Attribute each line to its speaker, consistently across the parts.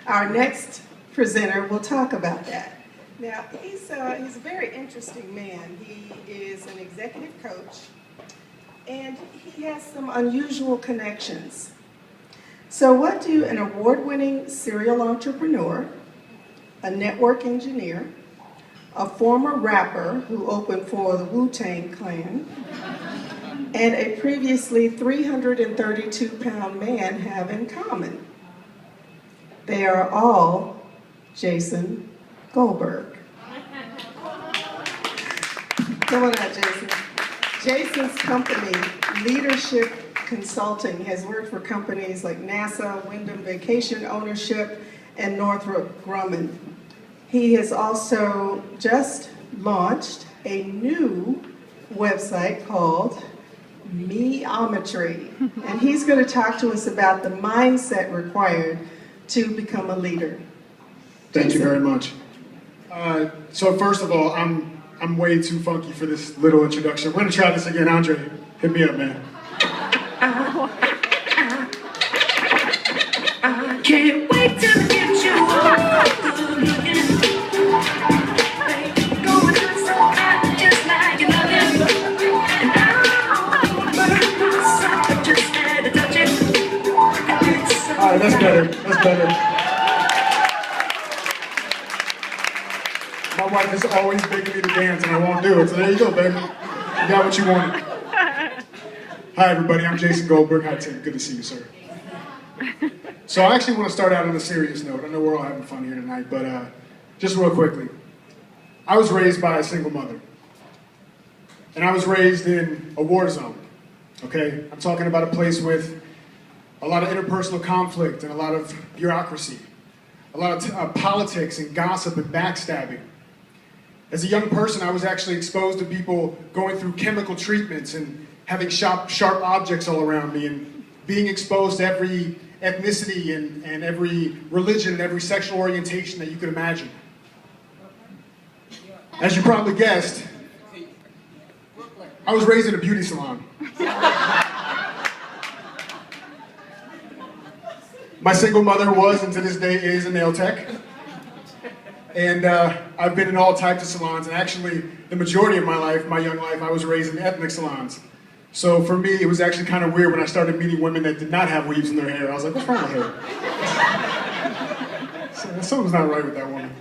Speaker 1: Our next presenter will talk about that. Now, he's a very interesting man. He is an executive coach, and he has some unusual connections. So what do an award-winning serial entrepreneur, a network engineer, a former rapper who opened for the Wu-Tang Clan, and a previously 332-pound man have in common? They are all Jason Goldberg. Come on out, Jason. Jason's company, Leadership Consulting, has worked for companies like NASA, Wyndham Vacation Ownership, and Northrop Grumman. He has also just launched a new website called Meometry, and he's going to talk to us about the mindset required to become a leader.
Speaker 2: Thank you very much. So first of all, I'm way too funky for this little introduction. We're gonna try this again. Andre, hit me up, man.
Speaker 3: I can't wait to get you all good looking. Going through so hot, just like you love it. And I just had to touch it.
Speaker 2: All right, that's better. That's better. My wife is always begging me to dance, and I won't do it. So there you go, baby. You got what you wanted. Hi, everybody. I'm Jason Goldberg. Hi, Tim. Good to see you, sir. So I actually want to start out on a serious note. I know we're all having fun here tonight, but just real quickly. I was raised by a single mother. And I was raised in a war zone, okay? I'm talking about a place with a lot of interpersonal conflict and a lot of bureaucracy, a lot of politics and gossip and backstabbing. As a young person, I was actually exposed to people going through chemical treatments and having sharp objects all around me, and being exposed to every ethnicity and every religion and every sexual orientation that you could imagine. As you probably guessed, I was raised in a beauty salon. My single mother was, and to this day is, a nail tech. And I've been in all types of salons, and actually the majority of my life, my young life, I was raised in ethnic salons. So for me, it was actually kind of weird when I started meeting women that did not have weaves in their hair. I was like, what's wrong with her? Something's not right with that woman.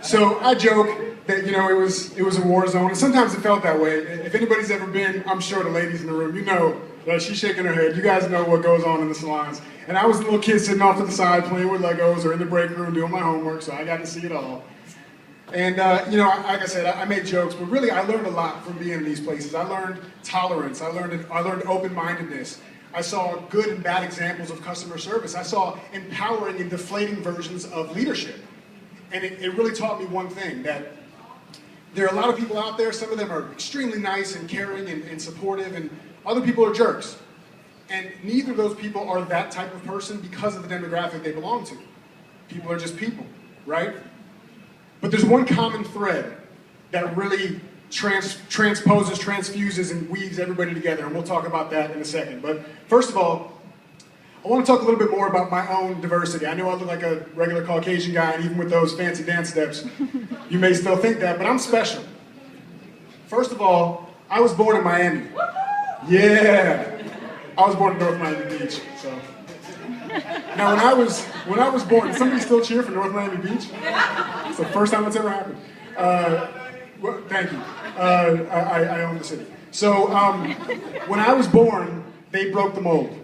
Speaker 2: So I joke that, you know, it was a war zone, and sometimes it felt that way. If anybody's ever been, I'm sure the ladies in the room, you know that she's shaking her head. You guys know what goes on in the salons. And I was a little kid sitting off to the side playing with Legos or in the break room doing my homework, so I got to see it all. And, you know, like I said, I made jokes, but really I learned a lot from being in these places. I learned tolerance. I learned open-mindedness. I saw good and bad examples of customer service. I saw empowering and deflating versions of leadership. And it really taught me one thing, that there are a lot of people out there. Some of them are extremely nice and caring and supportive, and other people are jerks. And neither of those people are that type of person because of the demographic they belong to. People are just people, right? But there's one common thread that really transposes, transfuses, and weaves everybody together, and we'll talk about that in a second. But first of all, I want to talk a little bit more about my own diversity. I know I look like a regular Caucasian guy, and even with those fancy dance steps, you may still think that, but I'm special. First of all, I was born in Miami. Yeah! I was born in North Miami Beach, so. Now when I was born, did somebody still cheer for North Miami Beach? It's the first time it's ever happened. Well, thank you. I own the city. So when I was born, they broke the mold.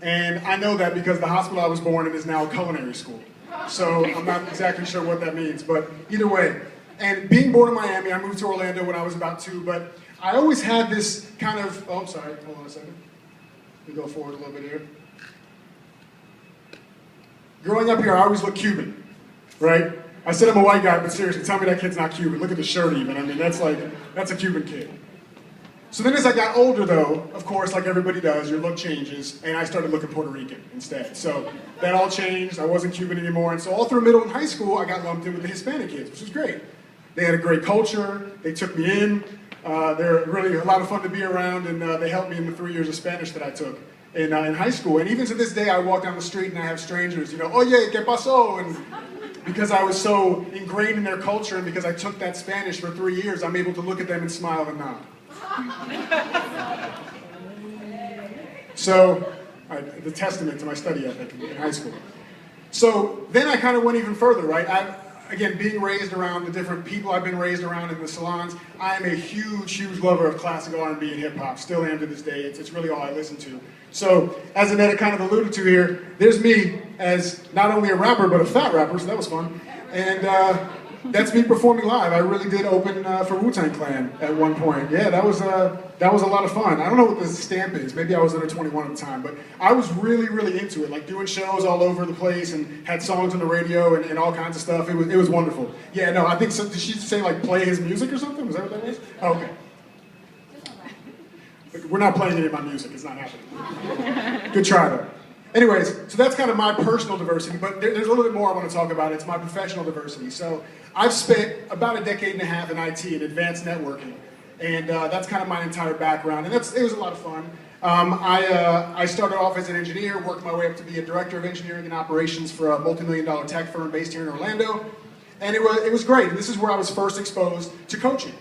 Speaker 2: And I know that because the hospital I was born in is now a culinary school. So I'm not exactly sure what that means, but either way. And being born in Miami, I moved to Orlando when I was about 2, but I always had this kind of, oh, I'm sorry, hold on a second. Let me go forward a little bit here. Growing up here, I always looked Cuban, right? I said I'm a white guy, but seriously, tell me that kid's not Cuban. Look at the shirt even. I mean, that's a Cuban kid. So then as I got older though, of course, like everybody does, your look changes, and I started looking Puerto Rican instead. So that all changed. I wasn't Cuban anymore. And so all through middle and high school, I got lumped in with the Hispanic kids, which was great. They had a great culture. They took me in. They're really a lot of fun to be around, and they helped me in the 3 years of Spanish that I took. in high school. And even to this day, I walk down the street and I have strangers, oye, ¿qué pasó? And because I was so ingrained in their culture and because I took that Spanish for 3 years, I'm able to look at them and smile and nod. So, the testament to my study ethic in high school. So then I kind of went even further, right? Again, being raised around the different people I've been raised around in the salons, I am a huge, huge lover of classical R&B and hip hop. Still am to this day. It's really all I listen to. So, as Annette kind of alluded to here, there's me as not only a rapper, but a fat rapper, so that was fun. And that's me performing live. I really did open for Wu-Tang Clan at one point. Yeah, that was a lot of fun. I don't know what the stamp is. Maybe I was under 21 at the time, but I was really, really into it. Like doing shows all over the place and had songs on the radio and all kinds of stuff. It was wonderful. Yeah, no, I think so. Did she say like play his music or something? Was that what that was? Oh, okay. We're not playing any of my music. It's not happening. Good try though. Anyways, so that's kind of my personal diversity, but there's a little bit more I want to talk about. It's my professional diversity. So I've spent about a decade and a half in IT, in advanced networking, and that's kind of my entire background, and it was a lot of fun. I started off as an engineer, worked my way up to be a director of engineering and operations for a multi-million-dollar tech firm based here in Orlando, and it was great. And this is where I was first exposed to coaching.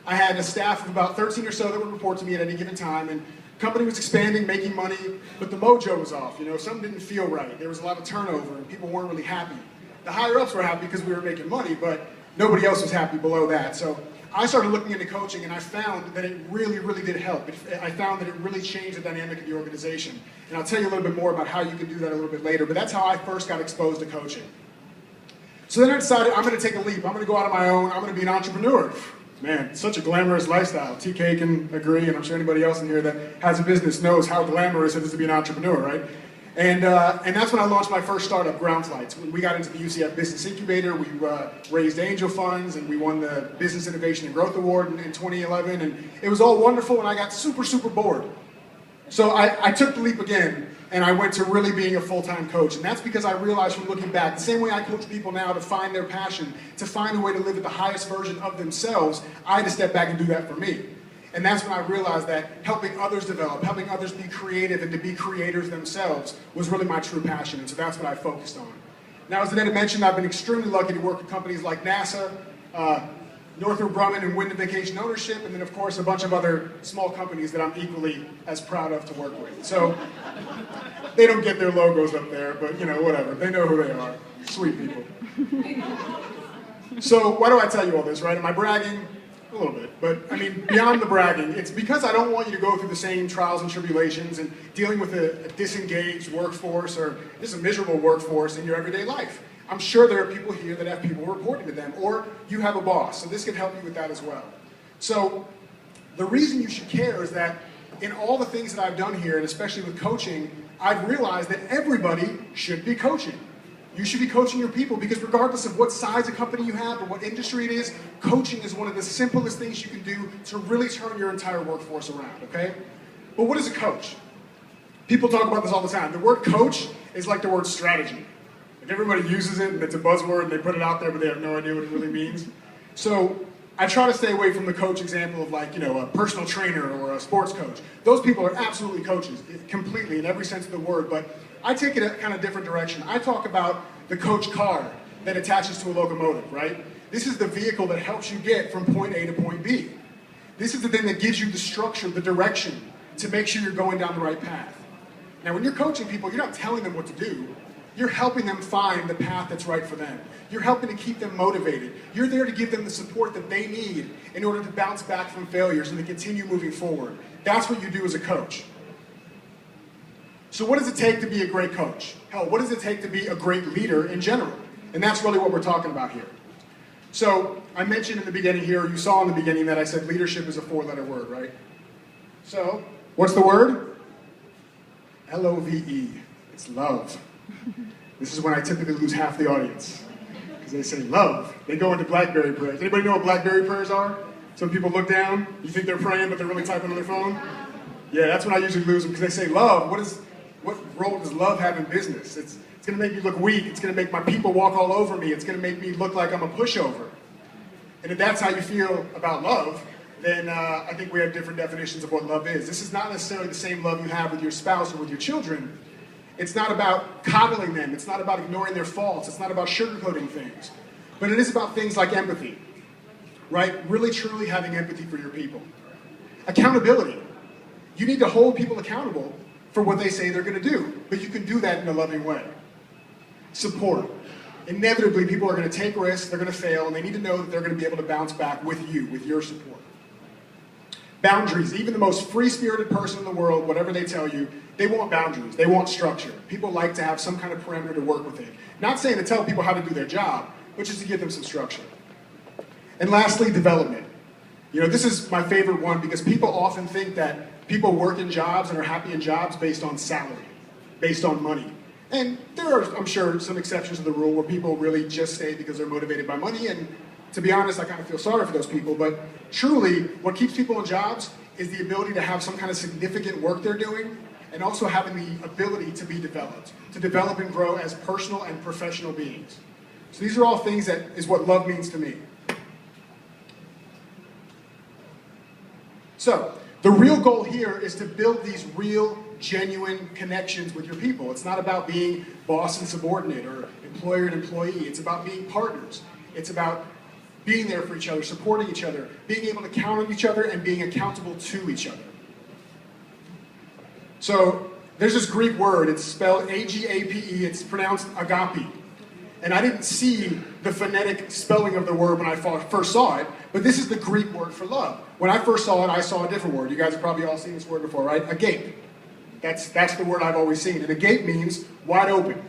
Speaker 2: I had a staff of about 13 or so that would report to me at any given time, and the company was expanding, making money, but the mojo was off. Something didn't feel right. There was a lot of turnover, and people weren't really happy. The higher-ups were happy because we were making money, but nobody else was happy below that. So I started looking into coaching, and I found that it really, really did help. I found that it really changed the dynamic of the organization. And I'll tell you a little bit more about how you can do that a little bit later, but that's how I first got exposed to coaching. So then I decided I'm going to take a leap. I'm going to go out on my own. I'm going to be an entrepreneur. Man, such a glamorous lifestyle. TK can agree, and I'm sure anybody else in here that has a business knows how glamorous it is to be an entrepreneur, right? And that's when I launched my first startup, Ground Flights. When we got into the UCF Business Incubator, we raised angel funds, and we won the Business Innovation and Growth Award in 2011, and it was all wonderful, and I got super, super bored. So I took the leap again, and I went to really being a full-time coach. And that's because I realized from looking back, the same way I coach people now to find their passion, to find a way to live at the highest version of themselves, I had to step back and do that for me. And that's when I realized that helping others develop, helping others be creative and to be creators themselves was really my true passion. And so that's what I focused on. Now, as Annette mentioned, I've been extremely lucky to work with companies like NASA, Northrop Grumman and Wyndham Vacation Ownership, and then of course a bunch of other small companies that I'm equally as proud of to work with. So they don't get their logos up there, but whatever. They know who they are. Sweet people. So why do I tell you all this, right? Am I bragging? A little bit. But I mean, beyond the bragging, it's because I don't want you to go through the same trials and tribulations and dealing with a disengaged workforce or just a miserable workforce in your everyday life. I'm sure there are people here that have people reporting to them, or you have a boss, so this can help you with that as well. So the reason you should care is that in all the things that I've done here, and especially with coaching, I've realized that everybody should be coaching. You should be coaching your people because regardless of what size of company you have or what industry it is, coaching is one of the simplest things you can do to really turn your entire workforce around, okay? But what is a coach? People talk about this all the time. The word coach is like the word strategy. Everybody uses it, and it's a buzzword, and they put it out there, but they have no idea what it really means. So I try to stay away from the coach example of like, a personal trainer or a sports coach. Those people are absolutely coaches, completely, in every sense of the word, but I take it a kind of different direction. I talk about the coach car that attaches to a locomotive, right? This is the vehicle that helps you get from point A to point B. This is the thing that gives you the structure, the direction, to make sure you're going down the right path. Now, when you're coaching people, you're not telling them what to do. You're helping them find the path that's right for them. You're helping to keep them motivated. You're there to give them the support that they need in order to bounce back from failures and to continue moving forward. That's what you do as a coach. So what does it take to be a great coach? Hell, what does it take to be a great leader in general? And that's really what we're talking about here. So I mentioned in the beginning here, or you saw in the beginning that I said leadership is a 4-letter word, right? So what's the word? L-O-V-E. It's love. This is when I typically lose half the audience. Because they say love. They go into BlackBerry prayers. Anybody know what BlackBerry prayers are? Some people look down, you think they're praying, but they're really typing on their phone? Yeah, that's when I usually lose them, because they say love. What role does love have in business? It's going to make me look weak. It's going to make my people walk all over me. It's going to make me look like I'm a pushover. And if that's how you feel about love, then I think we have different definitions of what love is. This is not necessarily the same love you have with your spouse or with your children. It's not about coddling them. It's not about ignoring their faults. It's not about sugarcoating things. But it is about things like empathy, right? Really, truly having empathy for your people. Accountability. You need to hold people accountable for what they say they're going to do, but you can do that in a loving way. Support. Inevitably, people are going to take risks, they're going to fail, and they need to know that they're going to be able to bounce back with you, with your support. Boundaries. Even the most free-spirited person in the world, whatever they tell you, they want boundaries. They want structure. People like to have some kind of parameter to work within. Not saying to tell people how to do their job, but just to give them some structure. And lastly, development. You know, this is my favorite one because people often think that people work in jobs and are happy in jobs based on salary, based on money. And there are, I'm sure, some exceptions to the rule where people really just stay because they're motivated by money. And to be honest, I kind of feel sorry for those people. But truly, what keeps people in jobs is the ability to have some kind of significant work they're doing and also having the ability to be developed, to develop and grow as personal and professional beings. So these are all things that is what love means to me. So, the real goal here is to build these real, genuine connections with your people. It's not about being boss and subordinate or employer and employee. It's about being partners. It's about being there for each other, supporting each other, being able to count on each other, and being accountable to each other. So, there's this Greek word. It's spelled A-G-A-P-E. It's pronounced agape. And I didn't see the phonetic spelling of the word when I first saw it, but this is the Greek word for love. When I first saw it, I saw a different word. You guys have probably all seen this word before, right? Agape. That's the word I've always seen. And agape means wide open.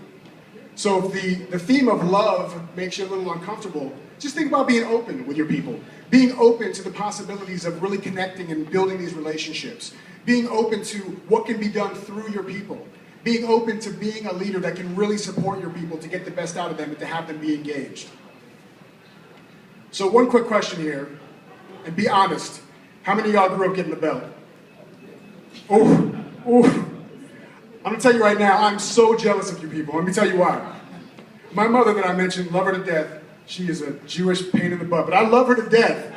Speaker 2: So if the theme of love makes you a little uncomfortable, just think about being open with your people. Being open to the possibilities of really connecting and building these relationships. Being open to what can be done through your people. Being open to being a leader that can really support your people to get the best out of them and to have them be engaged. So one quick question here, and be honest. How many of y'all grew up getting the belt? Oh, I'm gonna tell you right now, I'm so jealous of you people. Let me tell you why. My mother that I mentioned, love her to death. She is a Jewish pain in the butt, but I love her to death,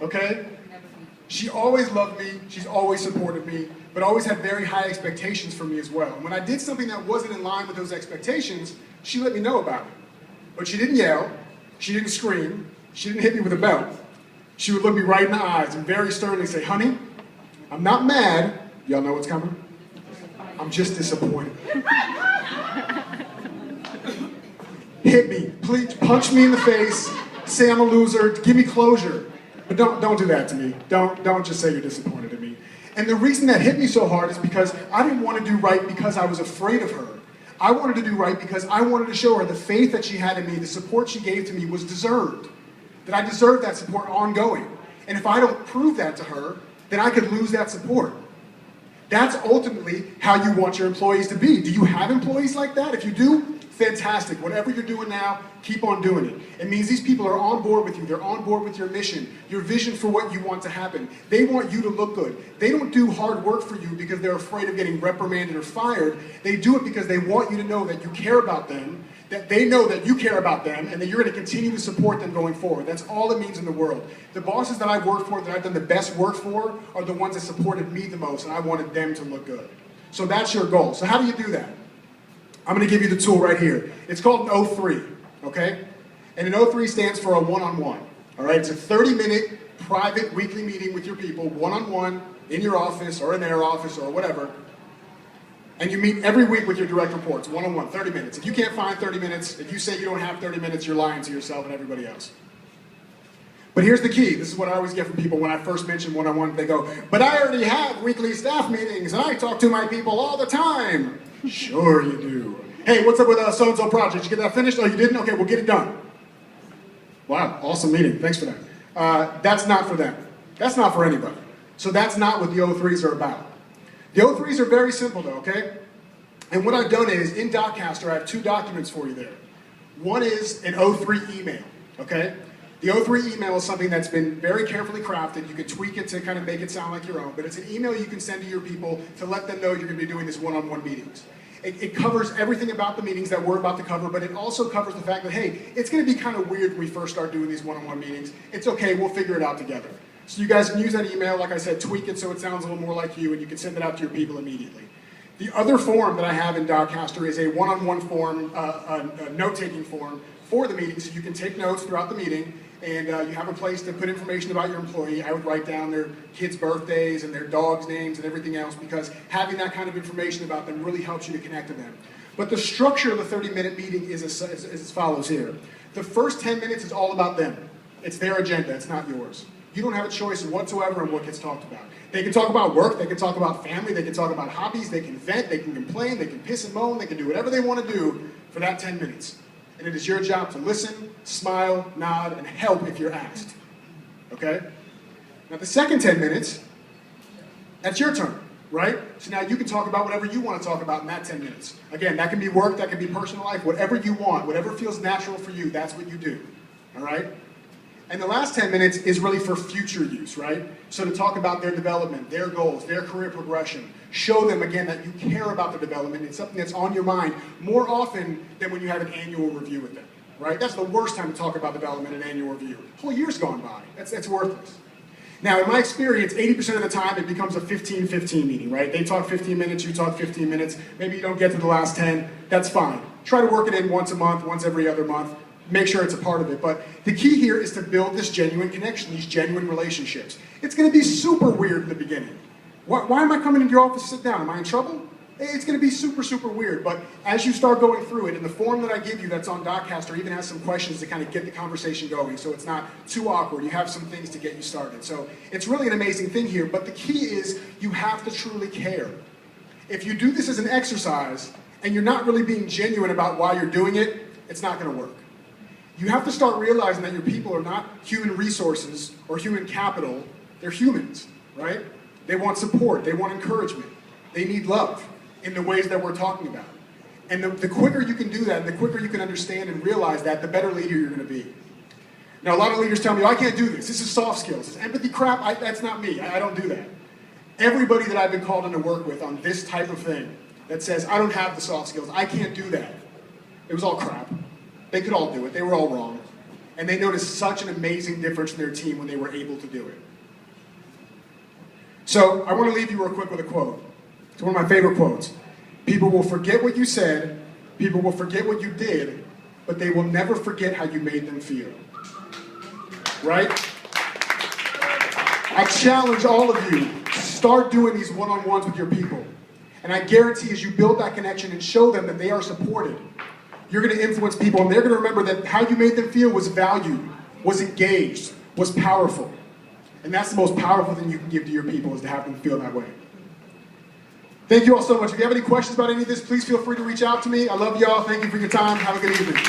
Speaker 2: okay? She always loved me, she's always supported me, but always had very high expectations for me as well. And when I did something that wasn't in line with those expectations, she let me know about it. But she didn't yell, she didn't scream, she didn't hit me with a belt. She would look me right in the eyes and very sternly say, honey, I'm not mad. Y'all know what's coming? I'm just disappointed. Hit me, please, punch me in the face, say I'm a loser, give me closure. But don't do that to me. Don't just say you're disappointed in me. And the reason that hit me so hard is because I didn't want to do right because I was afraid of her. I wanted to do right because I wanted to show her the faith that she had in me, the support she gave to me was deserved. That I deserved that support ongoing. And if I don't prove that to her, then I could lose that support. That's ultimately how you want your employees to be. Do you have employees like that? If you do, fantastic. Whatever you're doing now, keep on doing it. It means these people are on board with you. They're on board with your mission, your vision for what you want to happen. They want you to look good. They don't do hard work for you because they're afraid of getting reprimanded or fired. They do it because they want you to know that you care about them, that they know that you care about them, and that you're going to continue to support them going forward. That's all it means in the world. The bosses that I've worked for, that I've done the best work for, are the ones that supported me the most, and I wanted them to look good. So that's your goal. So how do you do that? I'm going to give you the tool right here. It's called an 03, okay? And an 03 stands for a one-on-one, all right? It's a 30-minute private weekly meeting with your people, one-on-one, in your office or in their office or whatever. And you meet every week with your direct reports, one-on-one, 30 minutes. If you can't find 30 minutes, if you say you don't have 30 minutes, you're lying to yourself and everybody else. But here's the key. This is what I always get from people when I first mention one-on-one. They go, but I already have weekly staff meetings and I talk to my people all the time. Sure you do. Hey, what's up with so-and-so project? Did you get that finished? Oh, you didn't? Okay, we'll get it done. Wow, awesome meeting. Thanks for that. That's not for them. That's not for anybody. So that's not what the 03s are about. The 03s are very simple though, okay? And what I've done is, in Doccaster, I have two documents for you there. One is an 03 email, okay? The 03 email is something that's been very carefully crafted. You can tweak it to kind of make it sound like your own, but it's an email you can send to your people to let them know you're going to be doing this one-on-one meetings. It covers everything about the meetings that we're about to cover, but it also covers the fact that, hey, it's going to be kind of weird when we first start doing these one-on-one meetings. It's okay, we'll figure it out together. So you guys can use that email, like I said, tweak it so it sounds a little more like you, and you can send it out to your people immediately. The other form that I have in Dogcaster is a one-on-one form, a note-taking form for the meeting, so you can take notes throughout the meeting, and you have a place to put information about your employee. I would write down their kids' birthdays and their dogs' names and everything else, because having that kind of information about them really helps you to connect to them. But the structure of the 30-minute meeting is as follows here. The first 10 minutes is all about them. It's their agenda, it's not yours. You don't have a choice whatsoever in what gets talked about. They can talk about work, they can talk about family, they can talk about hobbies, they can vent, they can complain, they can piss and moan, they can do whatever they want to do for that 10 minutes. And it is your job to listen, smile, nod, and help if you're asked. Okay? Now the second 10 minutes, that's your turn, right? So now you can talk about whatever you want to talk about in that 10 minutes. Again, that can be work, that can be personal life, whatever you want, whatever feels natural for you, that's what you do. All right? And the last 10 minutes is really for future use, right? So to talk about their development, their goals, their career progression. Show them, again, that you care about their development. It's something that's on your mind more often than when you have an annual review with them, right? That's the worst time to talk about development in an annual review. A whole year's gone by. That's worthless. Now, in my experience, 80% of the time, it becomes a 15-15 meeting, right? They talk 15 minutes, you talk 15 minutes. Maybe you don't get to the last 10. That's fine. Try to work it in once a month, once every other month. Make sure it's a part of it. But the key here is to build this genuine connection, these genuine relationships. It's going to be super weird in the beginning. Why am I coming into your office to sit down? Am I in trouble? It's going to be super, super weird. But as you start going through it, and the form that I give you that's on Dogcaster even has some questions to kind of get the conversation going, so it's not too awkward. You have some things to get you started. So it's really an amazing thing here. But the key is you have to truly care. If you do this as an exercise, and you're not really being genuine about why you're doing it, it's not going to work. You have to start realizing that your people are not human resources or human capital. They're humans, right? They want support. They want encouragement. They need love in the ways that we're talking about. And the quicker you can do that, and the quicker you can understand and realize that, the better leader you're going to be. Now, a lot of leaders tell me, oh, I can't do this. This is soft skills. This empathy crap, that's not me. I don't do that. Everybody that I've been called in to work with on this type of thing that says, I don't have the soft skills, I can't do that, it was all crap. They could all do it. They were all wrong. And they noticed such an amazing difference in their team when they were able to do it. So I want to leave you real quick with a quote. It's one of my favorite quotes. People will forget what you said, people will forget what you did, but they will never forget how you made them feel. Right? I challenge all of you to start doing these one-on-ones with your people. And I guarantee as you build that connection and show them that they are supported, you're going to influence people, and they're going to remember that how you made them feel was valued, was engaged, was powerful. And that's the most powerful thing you can give to your people, is to have them feel that way. Thank you all so much. If you have any questions about any of this, please feel free to reach out to me. I love y'all. Thank you for your time. Have a good evening.